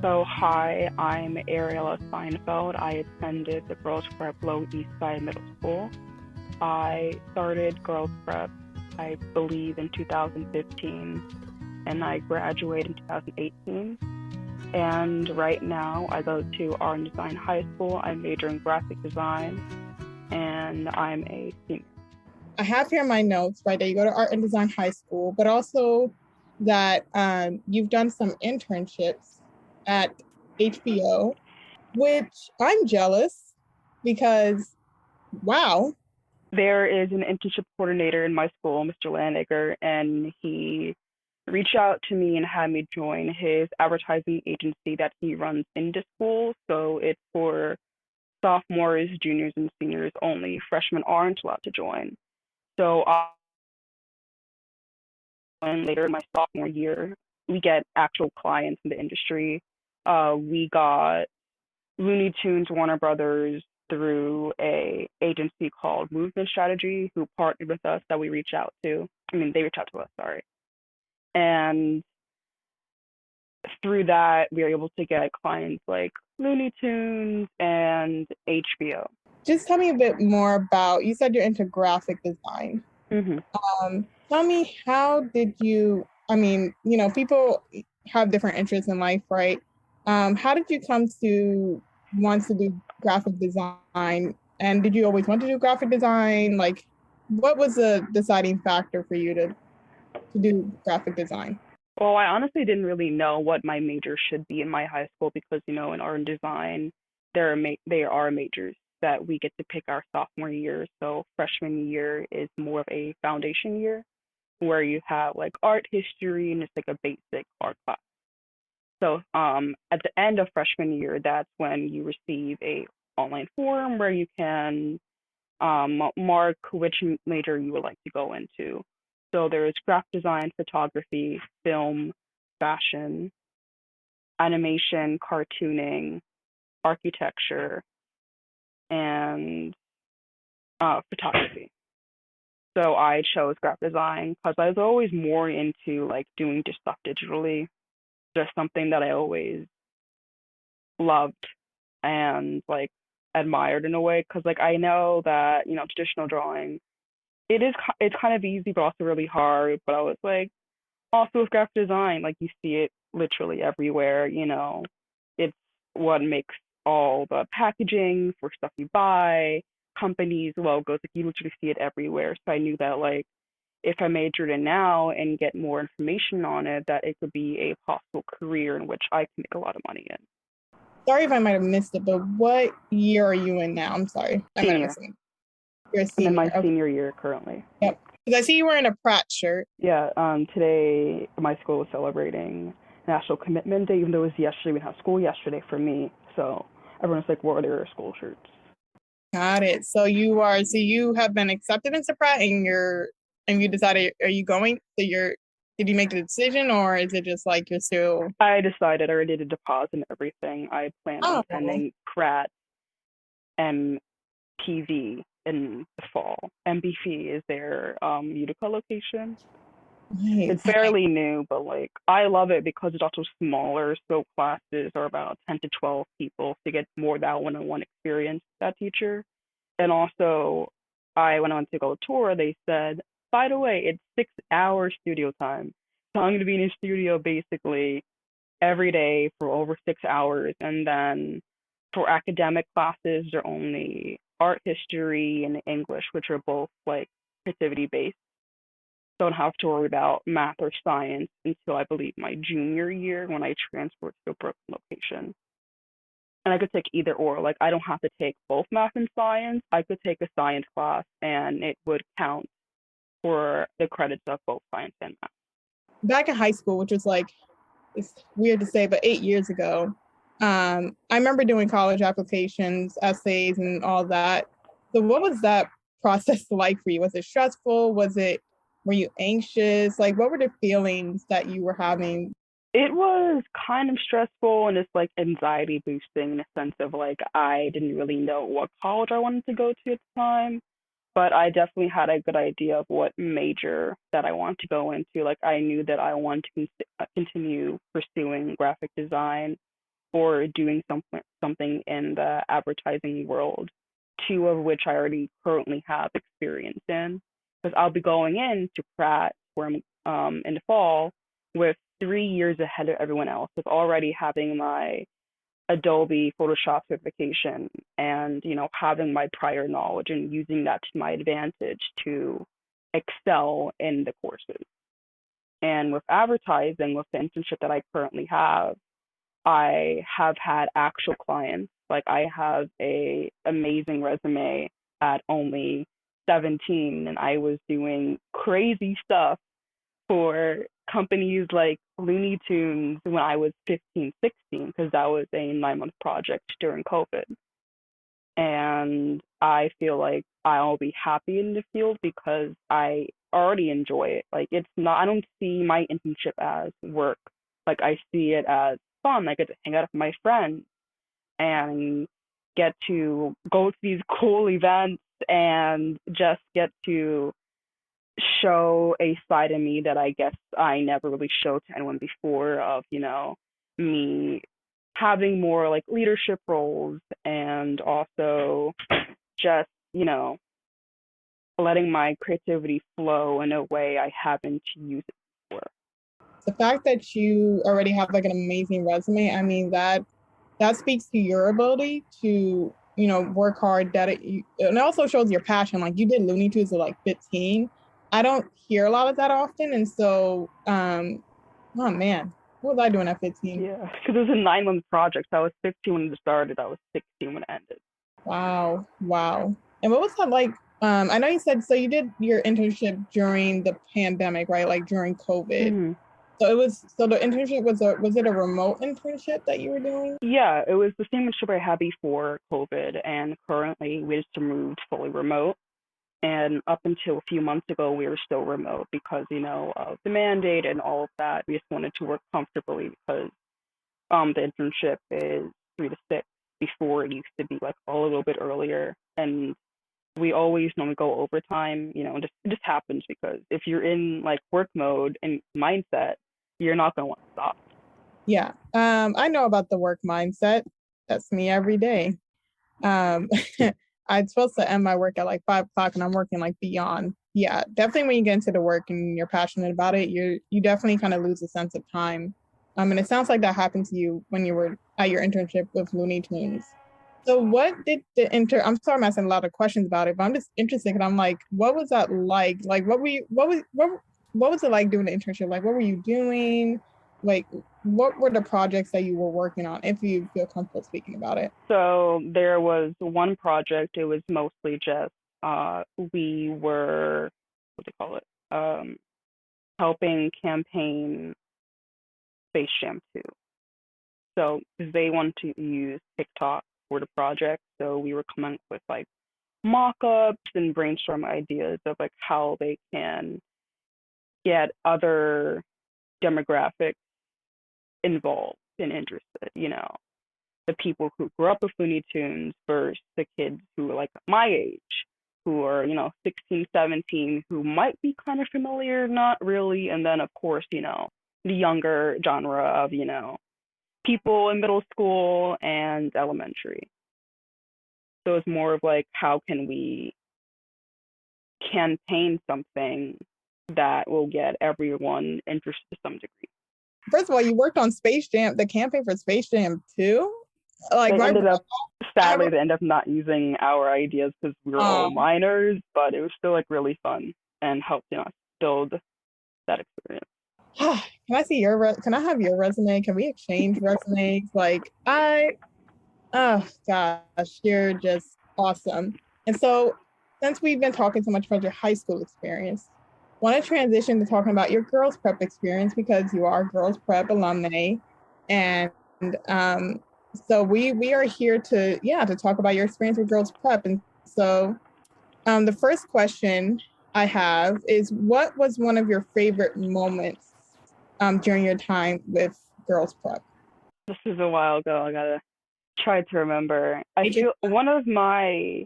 Hi, I'm Ariela Seinfeld. I attended the Girls Prep Low East Side Middle School. I started Girls Prep, I believe, in 2015, and I graduated in 2018. And right now, I go to Art and Design High School. I major in graphic design, and I'm a senior. I have here my notes, right, that you go to Art and Design High School, but also that you've done some internships at HBO, which I'm jealous because, wow. There is an internship coordinator in my school, Mr. Landager, and he reached out to me and had me join his advertising agency that he runs into schools. So it's for sophomores, juniors, and seniors only. Freshmen aren't allowed to join. So later in my sophomore year, we get actual clients in the industry. We got Looney Tunes, Warner Brothers through a agency called Movement Strategy, who partnered with us that we reach out to. I mean, they reach out to us, sorry. And through that, we were able to get clients like Looney Tunes and HBO. Just tell me a bit more about, you said you're into graphic design. Tell me, how did you, people have different interests in life, right? How did you come to want to do graphic design? And did you always want to do graphic design? Like, what was the deciding factor for you to do graphic design? Well, I honestly didn't really know what my major should be in my high school because, in art and design, there are majors that we get to pick our sophomore year. So freshman year is more of a foundation year where you have like art history and it's like a basic art class. So at the end of freshman year, that's when you receive a online form where you can mark which major you would like to go into. So there's graphic design, photography, film, fashion, animation, cartooning, architecture, and photography. So I chose graphic design because I was always more into like doing just stuff digitally, just something that I always loved and like admired in a way. Because like I know that traditional drawing it's kind of easy but also really hard. But I was like also with graphic design, like you see it literally everywhere. It's what makes all the packaging for stuff you buy, companies, logos, like you literally see it everywhere. So I knew that like if I majored in now and get more information on it, that it could be a possible career in which I can make a lot of money in. Sorry if I might have missed it, but what year are you in now? I'm sorry. I might have missed it. You're a senior. I'm in my senior year currently. Yep. Because I see you wearing a Pratt shirt. Yeah. Today my school was celebrating National Commitment Day, even though it was yesterday. We had school yesterday for me, so everyone's like, "What are their school shirts?" Got it. So you have been accepted into Pratt, and you decided, are you going? So did you make the decision, or is it just like you're still? I decided. I already did a deposit and everything. I plan on attending Pratt MPV in the fall. MBV is their Utica location. Nice. It's fairly new, but like I love it because it's also smaller. So classes are about 10 to 12 people to get more that one-on-one experience with that teacher. And also, when I went to go tour, they said, by the way, it's 6 hours studio time. So I'm going to be in a studio basically every day for over 6 hours. And then for academic classes, they're only art history and English, which are both like creativity based. Don't have to worry about math or science until I believe my junior year when I transferred to a Brooklyn location. And I could take either or. Like I don't have to take both math and science. I could take a science class and it would count for the credits of both science and math. Back in high school, which was like, it's weird to say, but 8 years ago, I remember doing college applications, essays, and all that. So what was that process like for you? Was it stressful? Were you anxious? Like, what were the feelings that you were having? It was kind of stressful and it's like anxiety boosting in a sense of like I didn't really know what college I wanted to go to at the time, but I definitely had a good idea of what major that I wanted to go into. Like I knew that I wanted to continue pursuing graphic design or doing something in the advertising world, two of which I already currently have experience in. Because I'll be going into Pratt, where I'm in the fall, with 3 years ahead of everyone else, with already having my Adobe Photoshop certification and, having my prior knowledge and using that to my advantage to excel in the courses. And with advertising, with the internship that I currently have, I have had actual clients. Like I have a amazing resume at only 17, and I was doing crazy stuff for companies like Looney Tunes when I was 15, 16, because that was a 9-month project during COVID. And I feel like I'll be happy in the field because I already enjoy it. Like it's not, I don't see my internship as work. Like I see it as fun. I get to hang out with my friends and get to go to these cool events and just get to show a side of me that I guess I never really showed to anyone before of, me having more like leadership roles and also just, letting my creativity flow in a way I haven't used it before. The fact that you already have like an amazing resume, I mean that speaks to your ability to, work hard, that and it also shows your passion. Like you did Looney Tunes at like 15. I don't hear a lot of that often. And so, oh man, what was I doing at 15? Yeah, because it was a 9-month project. So I was 15 when it started. I was 16 when it ended. Wow. And what was that like? I know you said, so you did your internship during the pandemic, right? Like during COVID. Mm-hmm. So the internship was it a remote internship that you were doing? Yeah, it was the same internship I had before COVID, and currently we just moved fully remote. And up until a few months ago, we were still remote because, of the mandate and all of that. We just wanted to work comfortably because the internship is 3 to 6 before it used to be like a little bit earlier. And we always normally go overtime, it just happens because if you're in like work mode and mindset, you're not going to want to stop. Yeah. I know about the work mindset. That's me every day. I'm supposed to end my work at like 5 o'clock and I'm working like beyond. Yeah, definitely when you get into the work and you're passionate about it, you definitely kind of lose a sense of time. And it sounds like that happened to you when you were at your internship with Looney Tunes. So what did I'm sorry I'm asking a lot of questions about it, but I'm just interested because I'm like, what was that like? Like what was it like doing the internship? Like what were you doing? Like what were the projects that you were working on, if you feel comfortable speaking about it? So there was one project, it was mostly just we were what do you call it? Helping campaign Space Jam 2. So they wanted to use TikTok for the project, so we were coming up with like mock-ups and brainstorm ideas of like how they can get other demographics involved and interested, the people who grew up with Looney Tunes versus the kids who are like my age, who are, 16, 17, who might be kind of familiar, not really. And then, of course, the younger genre of, people in middle school and elementary. So it's more of like, how can we campaign something that will get everyone interested to some degree? First of all, you worked on Space Jam, the campaign for Space Jam 2. Like sadly, they ended up not using our ideas because we were all minors, but it was still like really fun and helped build that experience. Can I see can I have your resume? Can we exchange resumes? Like oh gosh, you're just awesome. And so since we've been talking so much about your high school experience, I want to transition to talking about your girls prep experience because you are girls prep alumni. And so we are here to talk about your experience with girls prep. And so the first question I have is, what was one of your favorite moments during your time with girls prep? This is a while ago. I gotta try to remember. I feel one of my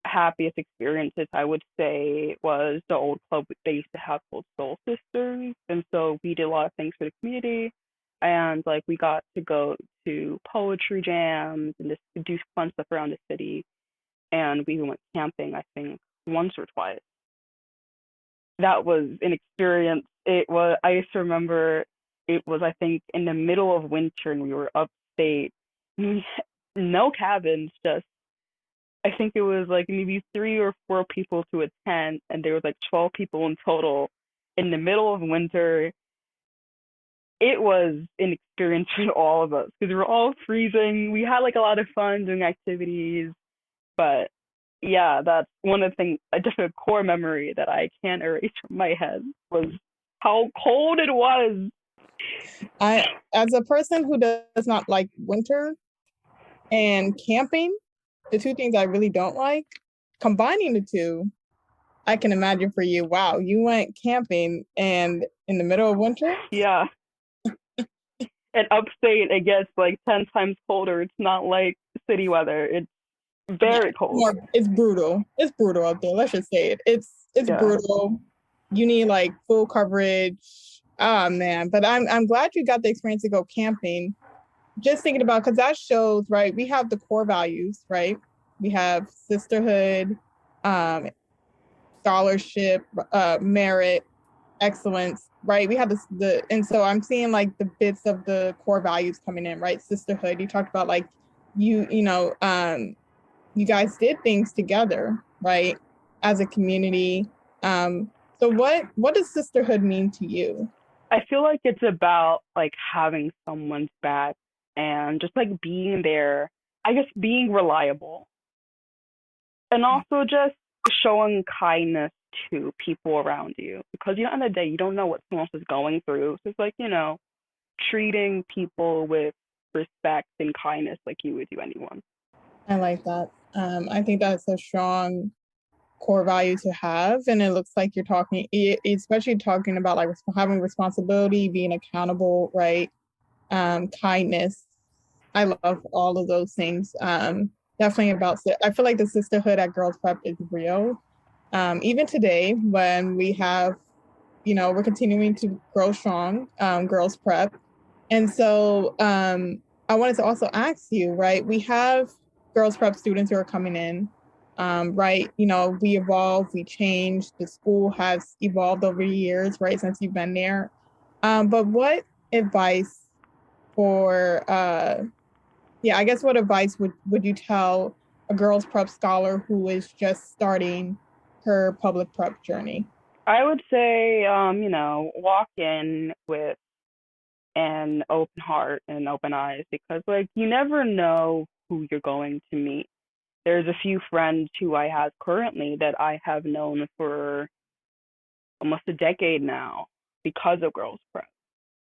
happiest experiences, I would say, was the old club they used to have called Soul Sisters. And so we did a lot of things for the community. and like we got to go to poetry jams and just do fun stuff around the city. And we went camping, I think, once or twice. That was an experience. It was, I used to remember it was, I think, in the middle of winter and we were upstate. No cabins, just, I think it was like maybe 3 or 4 people to a tent, and there was like 12 people in total in the middle of winter. It was an experience for all of us because we were all freezing. We had like a lot of fun doing activities, but yeah, that's one of the things, just a core memory that I can't erase from my head was how cold it was. As a person who does not like winter and camping, the two things I really don't like, combining the two, I can imagine for you, wow, you went camping and in the middle of winter? Yeah, and upstate it gets like 10 times colder. It's not like city weather. It's Yeah, very cold. it's brutal. It's brutal out there. Let's just say it. It's Yeah. brutal. You need like full coverage. Ah man, but I'm glad you got the experience to go camping. Just thinking about because that shows right. We have the core values, right? We have sisterhood, um, scholarship, merit, excellence, right? We have the and so I'm seeing like the bits of the core values coming in, right? Sisterhood. You talked about like you know you guys did things together, right? As a community. So what does sisterhood mean to you? I feel like it's about like having someone's back and just like being there. I guess being reliable and also just showing kindness to people around you because you know, at the end of the day, you don't know what someone else is going through. So it's like, treating people with respect and kindness like you would do anyone. I like that. I think that's a strong core value to have, and it looks like you're talking, especially talking about like having responsibility, being accountable, right? Kindness. I love all of those things. Definitely about. I feel like the sisterhood at Girls Prep is real. Even today, when we have, we're continuing to grow strong, Girls Prep, and so I wanted to also ask you, right? We have Girls Prep students who are coming in, right? We evolve, we change. The school has evolved over the years, right? Since you've been there. But what advice for yeah, I guess what advice would you tell a girls prep scholar who is just starting her public prep journey? I would say, walk in with an open heart and open eyes because, like, you never know who you're going to meet. There's a few friends who I have currently that I have known for almost a decade now because of Girls Prep.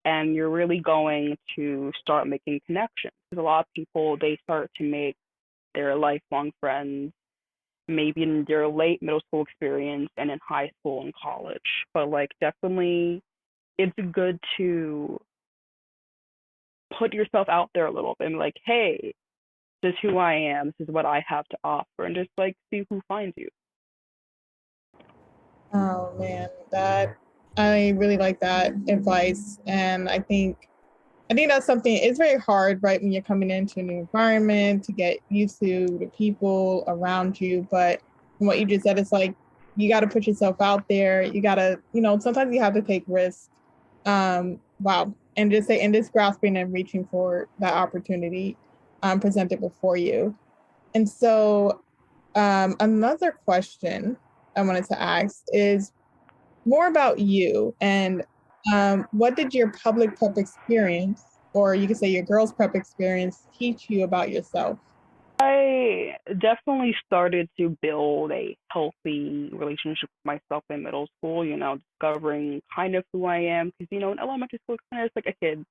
And you're really going to start making connections. Because a lot of people, they start to make their lifelong friends maybe in their late middle school experience and in high school and college. But like definitely it's good to put yourself out there a little bit and like, hey, this is who I am, this is what I have to offer, and just like see who finds you. Oh man, that I really like that advice, and I think that's something. It's very hard, right, when you're coming into a new environment to get used to the people around you. But from what you just said, it's like you got to put yourself out there. You got to, sometimes you have to take risks. Wow, and just grasping and reaching for that opportunity presented before you. And so, another question I wanted to ask is more about you and what did your public prep experience, or you could say your girls prep experience, teach you about yourself? I definitely started to build a healthy relationship with myself in middle school, discovering kind of who I am. Because, in elementary school, it's kind of just like a kid,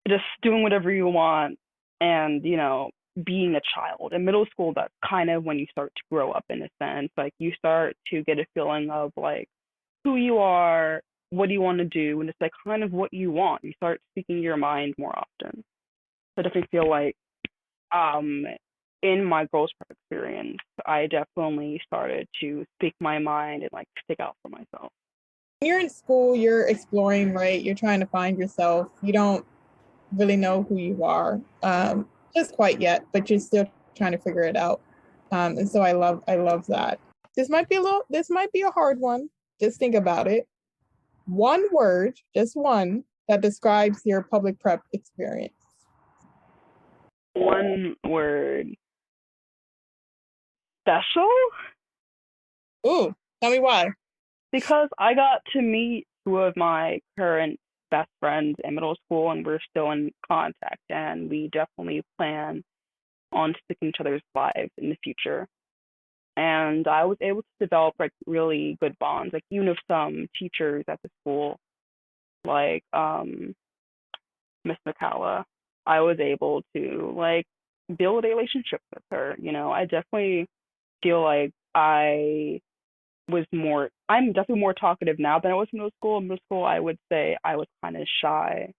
just doing whatever you want and, being a child. In middle school, that's kind of when you start to grow up in a sense. Like, you start to get a feeling of, like, who you are, what do you want to do, and it's like kind of what you want. You start speaking your mind more often. So I definitely feel like um in my girls prep experience, I definitely started to speak my mind and like stick out for myself. when you're in school, you're exploring, right? You're trying to find yourself. You don't really know who you are just quite yet, but you're still trying to figure it out. And so I love that. This might be a hard one. Just think about it. One word, just one, that describes your public prep experience. One word. Special? Ooh, tell me why. Because I got to meet two of my current best friends in middle school, and we're still in contact, and we definitely plan on sticking each other's lives in the future. And I was able to develop like really good bonds, like even with some teachers at the school, like Miss McCalla. I was able to like build a relationship with her. I definitely feel like I'm definitely more talkative now than I was in middle school. In middle school, I would say I was kind of shy.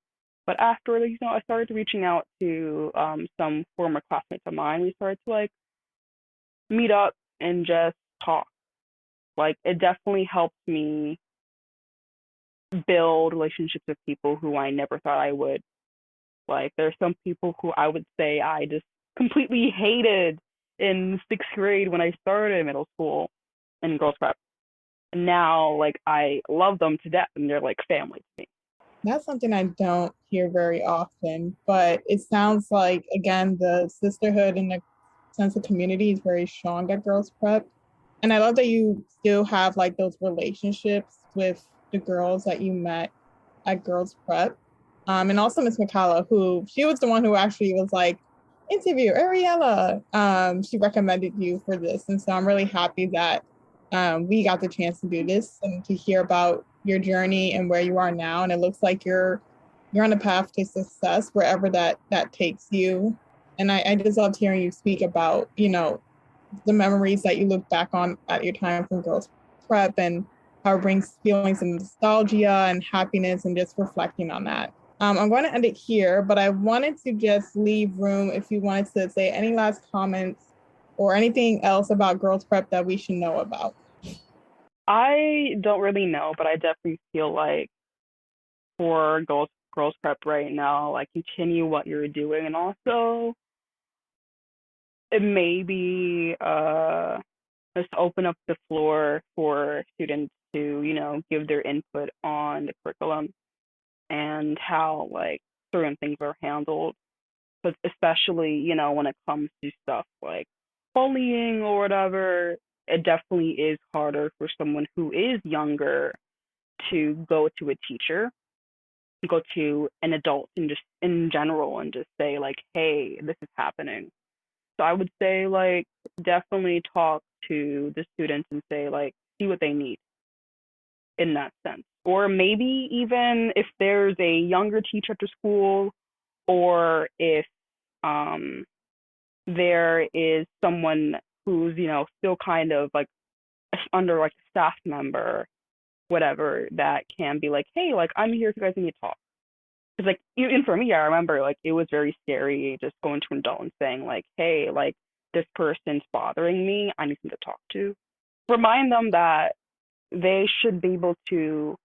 But after, I started reaching out to some former classmates of mine. We started to like meet up and just talk. Like it definitely helped me build relationships with people who I never thought I would. Like there's some people who I would say I just completely hated in sixth grade when I started middle school and girls prep. And now like I love them to death and they're like family to me. That's something I don't hear very often, but it sounds like, again, the sisterhood and the sense of community is very strong at Girls Prep. And I love that you still have like those relationships with the girls that you met at Girls Prep. And also Miss McCalla, who she was the one who actually was like, interview Ariela. She recommended you for this. And so I'm really happy that we got the chance to do this and to hear about your journey and where you are now. And it looks like you're on a path to success wherever that takes you. And I just loved hearing you speak about, the memories that you look back on at your time from Girls Prep and how it brings feelings of nostalgia and happiness and just reflecting on that. I'm going to end it here, but I wanted to just leave room if you wanted to say any last comments or anything else about Girls Prep that we should know about. I don't really know, but I definitely feel like for girls prep right now, like continue what you're doing, and also it may be just open up the floor for students to give their input on the curriculum and how like certain things are handled, but especially when it comes to stuff like bullying or whatever, it definitely is harder for someone who is younger to go to a teacher, go to an adult and just in general and just say like, hey, this is happening. So I would say like definitely talk to the students and say like see what they need in that sense. Or maybe even if there's a younger teacher at the school, or if um there is someone who's still kind of like under like a staff member, whatever, that can be like, hey, like I'm here if you guys need to talk. Because like even for me, I remember like it was very scary just going to an adult and saying like, hey, like this person's bothering me. I need them to talk to. Remind them that they should be able to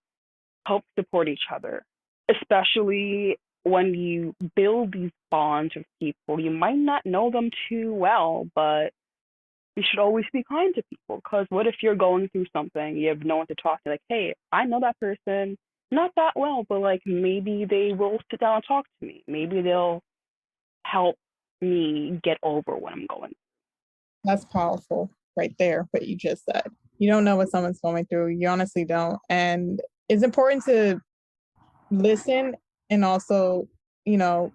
help support each other, especially when you build these bonds with people. You might not know them too well, but you should always be kind to people, because what if you're going through something, you have no one to talk to, like, hey, I know that person not that well, but like maybe they will sit down and talk to me. Maybe they'll help me get over what I'm going. That's powerful right there, what you just said. You don't know what someone's going through. You honestly don't. And it's important to listen and also, you know,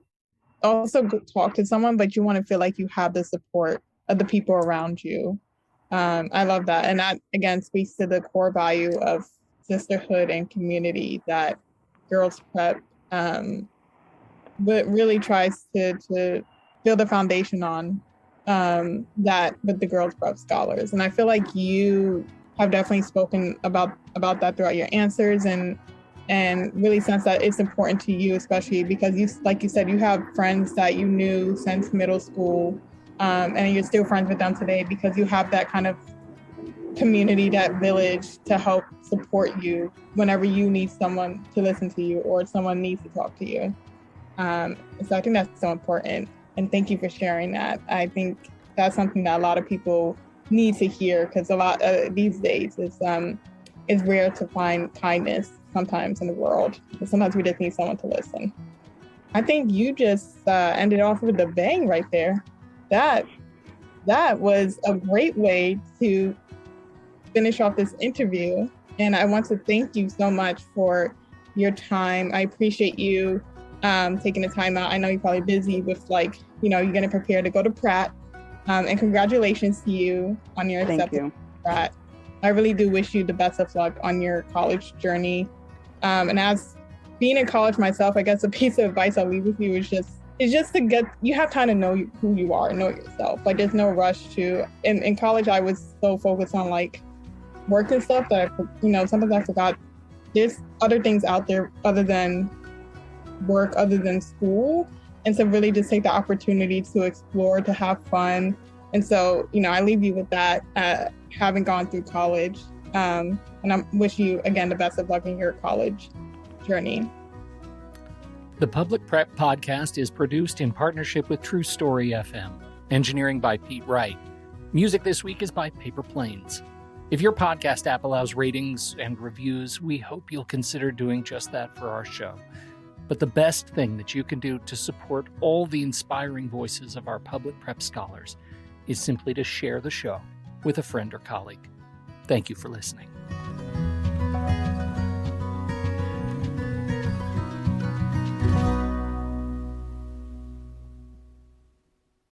also talk to someone, but you want to feel like you have the support of the people around you. I love that. And that, again, speaks to the core value of sisterhood and community that Girls Prep but really tries to build a foundation on that with the Girls Prep scholars. And I feel like you have definitely spoken about that throughout your answers and really sense that it's important to you, especially because you, like you said, you have friends that you knew since middle school, and you're still friends with them today because you have that kind of community, that village to help support you whenever you need someone to listen to you or someone needs to talk to you. So I think that's so important. And thank you for sharing that. I think that's something that a lot of people need to hear, because a lot these days it's rare to find kindness sometimes in the world. But sometimes we just need someone to listen. I think you just ended off with a bang right there. That was a great way to finish off this interview. And I want to thank you so much for your time. I appreciate you taking the time out. I know you're probably busy with you're going to prepare to go to Pratt. And congratulations to you on your acceptance to Pratt. I really do wish you the best of luck on your college journey. And as being in college myself, I guess a piece of advice I'll leave with you is just you have time to know who you are and know yourself. Like, there's no rush to, in college, I was so focused on work and stuff that sometimes I forgot there's other things out there other than work, other than school. And so really just take the opportunity to explore, to have fun. And so, I leave you with that, having gone through college. And I wish you, again, the best of luck in your college journey. The Public Prep Podcast is produced in partnership with True Story FM. Engineering by Pete Wright. Music this week is by Paper Planes. If your podcast app allows ratings and reviews, we hope you'll consider doing just that for our show. But the best thing that you can do to support all the inspiring voices of our public prep scholars is simply to share the show with a friend or colleague. Thank you for listening.